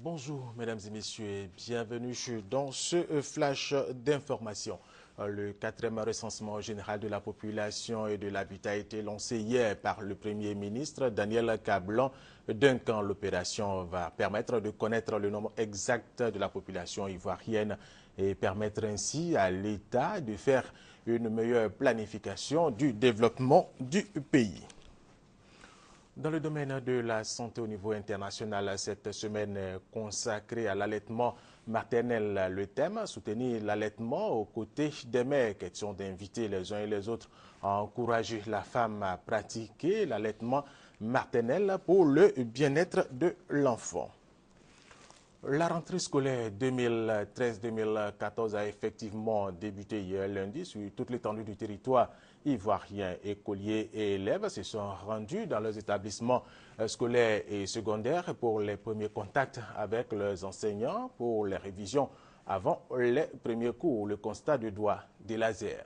Bonjour mesdames et messieurs et bienvenue dans ce flash d'information. Le 4e recensement général de la population et de l'habitat a été lancé hier par le Premier ministre Daniel Kablan. D'un camp, l'opération va permettre de connaître le nombre exact de la population ivoirienne et permettre ainsi à l'État de faire une meilleure planification du développement du pays. Dans le domaine de la santé au niveau international, cette semaine est consacrée à l'allaitement maternel. Le thème, soutenir l'allaitement aux côtés des mères. Question d'inviter les uns et les autres à encourager la femme à pratiquer l'allaitement maternel pour le bien-être de l'enfant. La rentrée scolaire 2013-2014 a effectivement débuté hier lundi sur toute l'étendue du territoire ivoirien. Écoliers et élèves se sont rendus dans leurs établissements scolaires et secondaires pour les premiers contacts avec leurs enseignants pour les révisions avant les premiers cours. Le constat de doigt des lasers.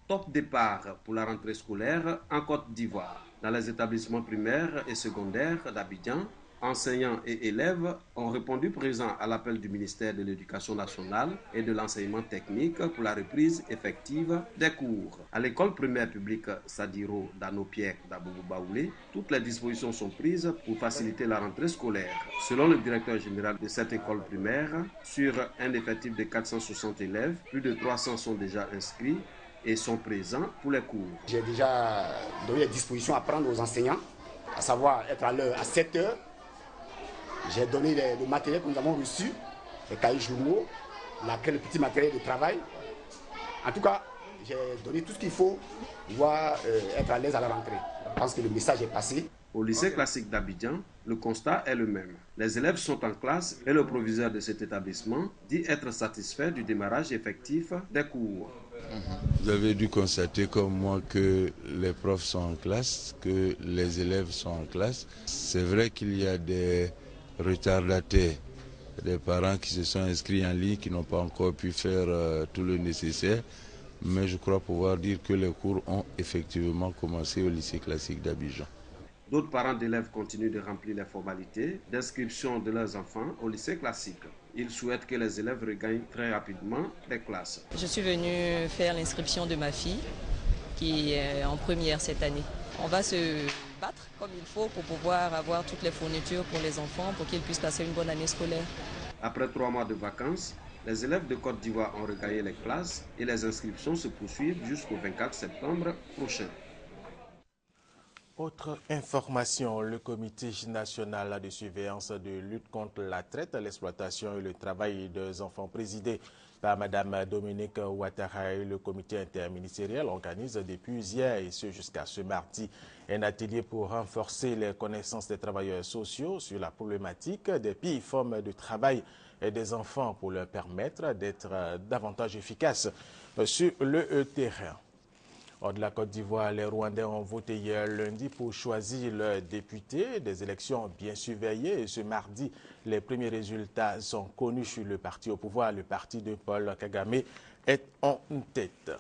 Top départ pour la rentrée scolaire en Côte d'Ivoire. Dans les établissements primaires et secondaires d'Abidjan, enseignants et élèves ont répondu présents à l'appel du ministère de l'Éducation nationale et de l'enseignement technique pour la reprise effective des cours. À l'école primaire publique Sadiro d'Anopiek d'Aboubou-Baoulé, toutes les dispositions sont prises pour faciliter la rentrée scolaire. Selon le directeur général de cette école primaire, sur un effectif de 460 élèves, plus de 300 sont déjà inscrits et sont présents pour les cours. J'ai déjà donné les dispositions à prendre aux enseignants, à savoir être à l'heure à 7 heures. J'ai donné le matériel que nous avons reçu, les cahiers journaux, le petit matériel de travail. En tout cas, j'ai donné tout ce qu'il faut pour pouvoir être à l'aise à la rentrée. Je pense que le message est passé. Au lycée classique d'Abidjan, le constat est le même. Les élèves sont en classe et le proviseur de cet établissement dit être satisfait du démarrage effectif des cours. Vous avez dû constater comme moi que les profs sont en classe, que les élèves sont en classe. C'est vrai qu'il y a des retardataires, des parents qui se sont inscrits en ligne, qui n'ont pas encore pu faire tout le nécessaire. Mais je crois pouvoir dire que les cours ont effectivement commencé au lycée classique d'Abidjan. D'autres parents d'élèves continuent de remplir les formalités d'inscription de leurs enfants au lycée classique. Ils souhaitent que les élèves regagnent très rapidement les classes. Je suis venue faire l'inscription de ma fille qui est en première cette année. On va se battre comme il faut pour pouvoir avoir toutes les fournitures pour les enfants pour qu'ils puissent passer une bonne année scolaire. Après 3 mois de vacances, les élèves de Côte d'Ivoire ont regagné les classes et les inscriptions se poursuivent jusqu'au 24 septembre prochain. Autre information, le comité national de surveillance de lutte contre la traite, l'exploitation et le travail des enfants présidé par Mme Dominique Ouattara et le comité interministériel organise depuis hier et ce jusqu'à ce mardi un atelier pour renforcer les connaissances des travailleurs sociaux sur la problématique des pires formes de travail et des enfants pour leur permettre d'être davantage efficaces sur le terrain. Hors de la Côte d'Ivoire, les Rwandais ont voté hier lundi pour choisir leurs députés. Des élections bien surveillées et ce mardi, les premiers résultats sont connus sur le parti au pouvoir. Le parti de Paul Kagame est en tête.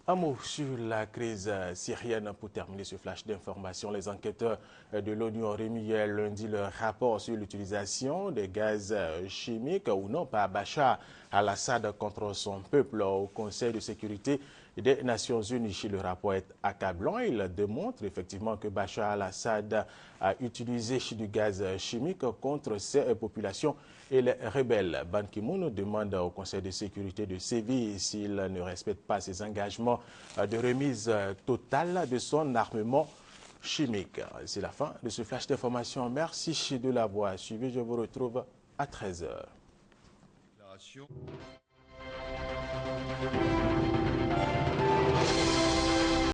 Un mot sur la crise syrienne pour terminer ce flash d'information. Les enquêteurs de l'ONU ont remis hier lundi leur rapport sur l'utilisation des gaz chimiques ou non par Bachar al-Assad contre son peuple au Conseil de sécurité des Nations Unies. Le rapport est accablant. Il démontre effectivement que Bachar al-Assad a utilisé du gaz chimique contre ses populations et les rebelles. Ban Ki-moon demande au Conseil de sécurité de sévir s'il ne respecte pas ses engagements de remise totale de son armement chimique. C'est la fin de ce flash d'information. Merci de l'avoir suivi. Je vous retrouve à 13 h.